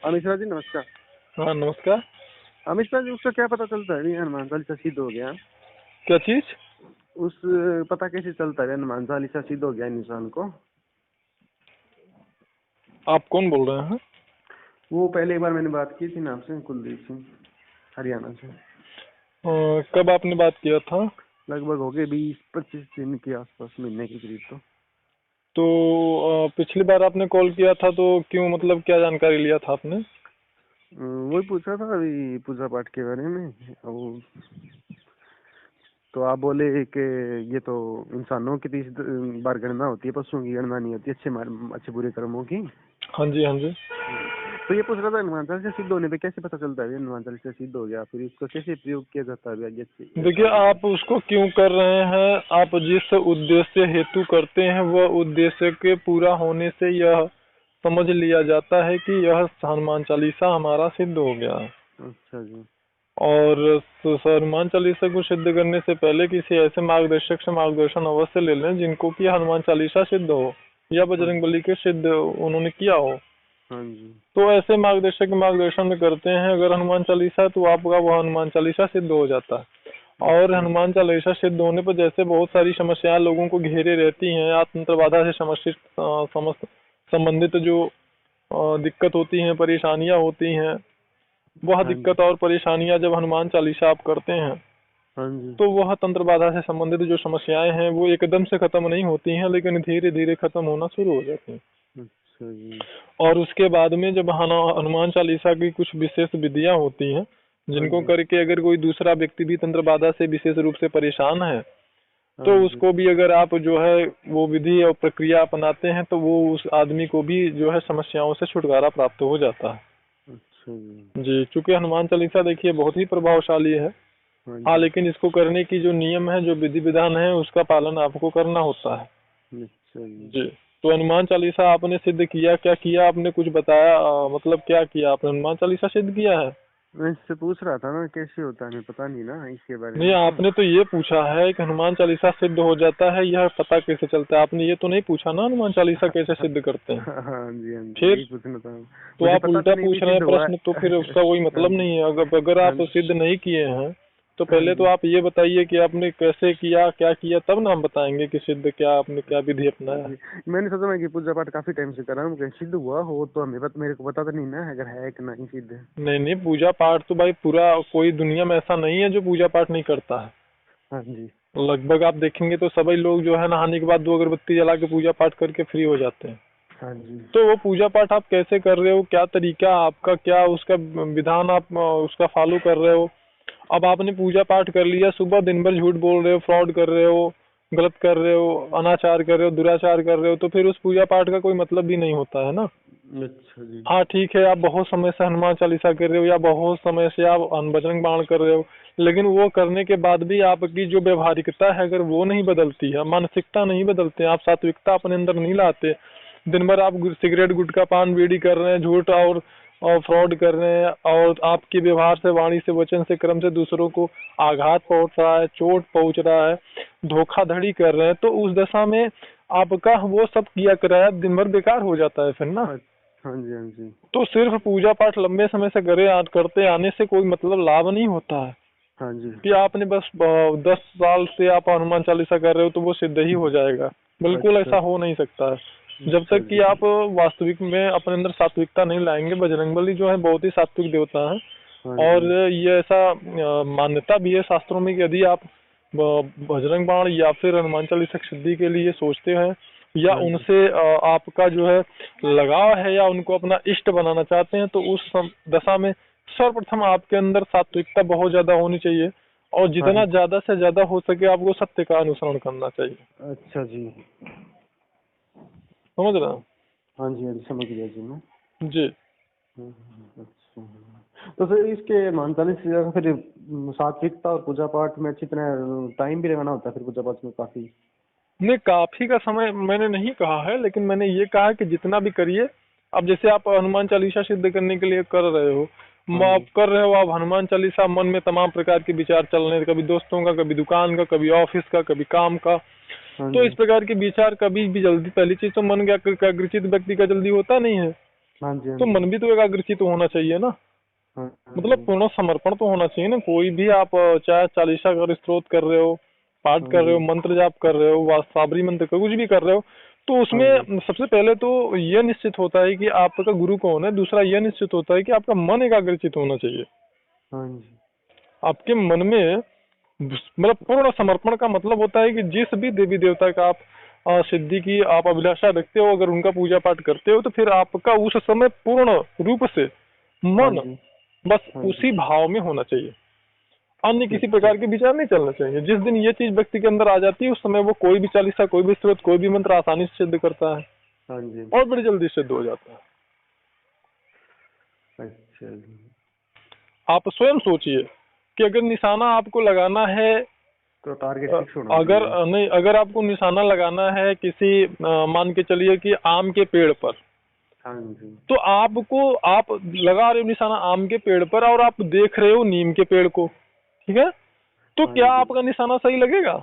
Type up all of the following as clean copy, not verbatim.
अमित शाह जी नमस्कार। हाँ नमस्कार। अमित शाह जी, उसका क्या पता चलता है हनुमान चालीसा सिद्ध हो गया? क्या चीज? उस पता कैसे चलता है हनुमान चालीसा सिद्ध हो गया इंसान को? आप कौन बोल रहे हैं? वो पहले एक बार मैंने बात की थी ना आपसे, कुलदीप सिंह, हरियाणा से। कब आपने बात किया था? लगभग हो गए 20-25 दिन के आसपास, महीने के करीब। तो पिछली बार आपने कॉल किया था तो क्यों, मतलब क्या जानकारी लिया था आपने? वही पूछा था अभी पूजा पाठ के बारे में। वो तो आप बोले कि ये तो इंसानों की 30 बार गणना होती है, पशुओं की गणना नहीं होती अच्छे बुरे कर्मों की। हाँ जी हाँ जी। तो ये पूछ रहा था हनुमान चालीसा सिद्ध होने पे कैसे पता चलता है हनुमान चालीसा सिद्ध हो गया, फिर इसको कैसे प्रयोग किया जाता है आगे से देखिए, आगे से? आप उसको क्यों कर रहे हैं, आप जिस उद्देश्य हेतु करते हैं वह उद्देश्य के पूरा होने से यह समझ लिया जाता है कि यह हनुमान चालीसा हमारा सिद्ध हो गया है। अच्छा जी। और हनुमान चालीसा को सिद्ध करने से पहले किसी ऐसे मार्गदर्शक से मार्गदर्शन अवश्य ले लें जिनको कि हनुमान चालीसा सिद्ध हो या हाँ बजरंग बली के सिद्ध उन्होंने किया हो। हाँ जी। तो ऐसे मार्गदर्शक के मार्गदर्शन में करते हैं अगर हनुमान चालीसा, तो आपका वह हनुमान चालीसा सिद्ध हो जाता है। और अच्छा हनुमान चालीसा सिद्ध होने पर जैसे बहुत सारी समस्याएं लोगों को घेरे रहती हैं, आत्मतंत्र बाधा से समस्या समस्त संबंधित जो दिक्कत होती हैं, परेशानियां होती हैं, वह हाँ जी। दिक्कत और परेशानियां जब हनुमान चालीसा आप करते हैं हाँ जी। तो वह तंत्र बाधा से संबंधित जो समस्याएं हैं वो एकदम से खत्म नहीं होती हैं, लेकिन धीरे धीरे खत्म होना शुरू हो जाती हैं। अच्छा जी। और उसके बाद में जब हनुमान चालीसा की कुछ विशेष विधियां होती हैं हाँ जिनको जी। करके अगर कोई दूसरा व्यक्ति भी तंत्र बाधा से विशेष रूप से परेशान है हाँ तो जी। उसको भी अगर आप जो है वो विधि और प्रक्रिया अपनाते हैं तो वो उस आदमी को भी जो है समस्याओं से छुटकारा प्राप्त हो जाता है। अच्छा जी। जी, चूंकि हनुमान चालीसा देखिए बहुत ही प्रभावशाली है। हाँ हाँ, जी। लेकिन इसको करने की जो नियम है, जो विधि विधान है, उसका पालन आपको करना होता है। अच्छा जी। जी। तो हनुमान चालीसा आपने सिद्ध किया, क्या किया आपने कुछ बताया, मतलब क्या किया आपने? हनुमान चालीसा सिद्ध किया है? मैं इससे पूछ रहा था ना कैसे होता है, हमें पता नहीं ना इसके बारे नहीं, में तो। आपने तो ये पूछा है कि हनुमान चालीसा सिद्ध हो जाता है, यह पता कैसे चलता है। आपने ये तो नहीं पूछा ना हनुमान चालीसा कैसे सिद्ध करते हैं। हाँ जी, हाँ जी, फिर यही पूछना था। तो मुझे आप पता तो उल्टा नहीं भी पूछ रहे हैं सिद्ध हुआ प्रश्न, तो है। फिर उसका कोई हाँ मतलब जी। नहीं है। अगर हाँ आप जी। सिद्ध नहीं किए हैं तो हाँ पहले तो जी। आप ये बताइए कि आपने कैसे किया, क्या किया, तब ना हम बताएंगे कि सिद्ध क्या आपने क्या विधि अपनाया है। जी, मैंने सोचा मैं कि पूजा पाठ काफी टाइम से कर रहा हूँ, कहीं सिद्ध हुआ हो तो मेरे को पता तो नहीं ना अगर है कि नहीं सिद्ध। नहीं नहीं, पूजा पाठ तो भाई पूरा कोई दुनिया में ऐसा नहीं है जो पूजा पाठ नहीं करता है। हाँ जी। लगभग आप देखेंगे तो सभी लोग जो है नहाने के बाद 2 अगरबत्ती जला के पूजा पाठ करके फ्री हो जाते हैं। हाँ जी। तो वो पूजा पाठ आप कैसे कर रहे हो, क्या तरीका आपका, क्या उसका विधान आप उसका फॉलो कर रहे हो। अब आपने पूजा पाठ कर लिया, सुबह दिन भर झूठ बोल रहे हो, फ्रॉड कर रहे हो, गलत कर रहे हो, अनाचार कर रहे हो, दुराचार कर रहे हो, तो फिर उस पूजा पाठ का कोई मतलब भी नहीं होता है ना। अच्छा जी। हाँ ठीक है, आप बहुत समय से हनुमान चालीसा कर रहे हो या बहुत समय से आप बजरंग बाण कर रहे हो, लेकिन वो करने के बाद भी आपकी जो व्यवहारिकता है अगर वो नहीं बदलती है, मानसिकता नहीं बदलते, आप सात्विकता अपने अंदर नहीं लाते, दिन भर आप सिगरेट गुटखा पान बीड़ी कर रहे हैं, झूठ और फ्रॉड कर रहे हैं, और आपके व्यवहार से, वाणी से, वचन से, कर्म से दूसरों को आघात पहुंच रहा है, चोट पहुंच रहा है, धोखाधड़ी कर रहे हैं, तो उस दशा में आपका वो सब किया कराया दिन भर बेकार हो जाता है फिर ना। हाँ हाँ जी। हाँ जी। तो सिर्फ पूजा पाठ लंबे समय से करते आने से कोई मतलब लाभ नहीं होता है हाँ जी। कि आपने बस 10 साल से आप हनुमान चालीसा कर रहे हो तो वो सिद्ध ही हो जाएगा। बिल्कुल अच्छा। ऐसा हो नहीं सकता है। जब अच्छा तक कि जी। आप वास्तविक में अपने अंदर सात्विकता नहीं लाएंगे। बजरंगबली जो है बहुत ही सात्विक देवता है, हाँ और जी। ये ऐसा मान्यता भी है शास्त्रों में कि यदि आप बजरंग बाण या फिर हनुमान चालीसा की सिद्धि के लिए सोचते हैं या हाँ जी। उनसे आपका जो है लगाव है या उनको अपना इष्ट बनाना चाहते हैं तो उस दशा में सर्वप्रथम आपके अंदर सात्विकता बहुत ज्यादा होनी चाहिए, और हाँ जितना ज्यादा से ज्यादा हो सके आपको सत्य का अनुसरण करना चाहिए। अच्छा जी। समझ रहे हैं? हाँ जी। हाँ जी, समझ गया जी मैं। जी। अच्छा, तो फिर इसके मानतालिस से ज्यादा फिर सात्विकता और पूजा पाठ में अच्छी तरह टाइम भी लगाना होता है फिर पूजा पाठ में काफी। नहीं, काफी का समय मैंने नहीं कहा है, लेकिन मैंने ये कहा है कि जितना भी करिए। अब जैसे आप हनुमान चालीसा सिद्ध करने के लिए कर रहे हो, हाँ आप जी। कर रहे हो, आप हनुमान चालीसा, मन में तमाम प्रकार के विचार चल रहे हैं, कभी दोस्तों का, कभी दुकान का, कभी ऑफिस का, कभी काम का। हाँ तो जी। इस प्रकार के विचार कभी भी जल्दी, पहली चीज तो मन का एकाग्रचित व्यक्ति का जल्दी होता नहीं है। हाँ जी, हाँ तो जी। मन भी तो एकाग्रचित होना चाहिए ना। हाँ, हाँ मतलब जी। पूर्ण समर्पण तो होना चाहिए ना। कोई भी आप चाहे चालीसा का स्तोत्र कर रहे हो, पाठ हाँ कर रहे जी, हो, मंत्र जाप कर रहे हो, साबरी मंत्र का कुछ भी कर रहे हो, तो हाँ जी, उसमें सबसे पहले तो यह निश्चित होता है कि आपका गुरु कौन है। दूसरा यह निश्चित होता है कि आपका मन एकाग्रचित होना चाहिए। हाँ जी, आपके मन में मतलब पूर्ण समर्पण का मतलब होता है कि जिस भी देवी देवता का आप सिद्धि की आप अभिलाषा रखते हो, अगर उनका पूजा पाठ करते हो, तो फिर आपका उस समय पूर्ण रूप से हाँ मन जी, बस हाँ जी। उसी भाव में होना चाहिए। अन्य ठीक किसी ठीक। प्रकार के विचार नहीं चलना चाहिए। जिस दिन ये चीज व्यक्ति के अंदर आ जाती है, उस समय वो कोई भी चालीसा, कोई भी स्तोत्र, कोई भी मंत्र आसानी से सिद्ध करता है हाँ जी। और बड़ी जल्दी सिद्ध हो जाता है। अच्छा जी। आप स्वयं सोचिए कि अगर निशाना आपको लगाना है, तो टारगेट फिक्स होना अगर चाहिए। नहीं, अगर आपको निशाना लगाना है किसी मान के चलिए कि आम के पेड़ पर, हाँ जी, तो आपको आप लगा रहे हो निशाना आम के पेड़ पर और आप देख रहे हो नीम के पेड़ को, ठीक है, तो हाँ क्या जी। आपका निशाना सही लगेगा?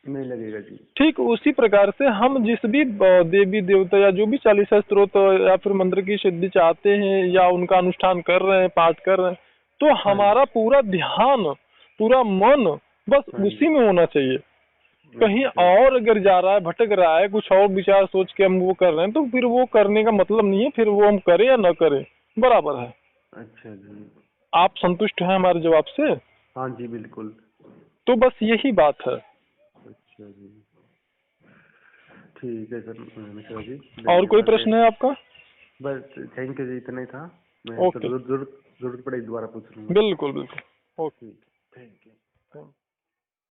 नहीं लगेगा जी। ठीक उसी प्रकार से हम जिस भी देवी देवता या जो भी चालीसा स्त्रोत या फिर मंत्र की सिद्धि चाहते हैं या उनका अनुष्ठान कर रहे हैं, पाठ कर रहे हैं, तो हाँ जी, हमारा पूरा ध्यान, पूरा मन बस हाँ उसी जी। में होना चाहिए। कहीं अच्छा, और अगर जा रहा है, भटक रहा है, कुछ और विचार सोच के हम वो कर रहे हैं, तो फिर वो करने का मतलब नहीं है। फिर वो हम करें या न करें बराबर है। अच्छा जी। आप संतुष्ट हैं हमारे जवाब से? हाँ जी, बिल्कुल। तो बस यही बात है। अच्छा जी। ठीक है सर मिश्रा जी, और कोई धन्यवाद। प्रश्न है आपका? बस थैंक यू जी, इतना ही था। मैं तो ओके, जरूरत जरूरत जरूरत पड़ेगी दोबारा पूछ लूंगा। बिल्कुल बिल्कुल, ओके। ठीक।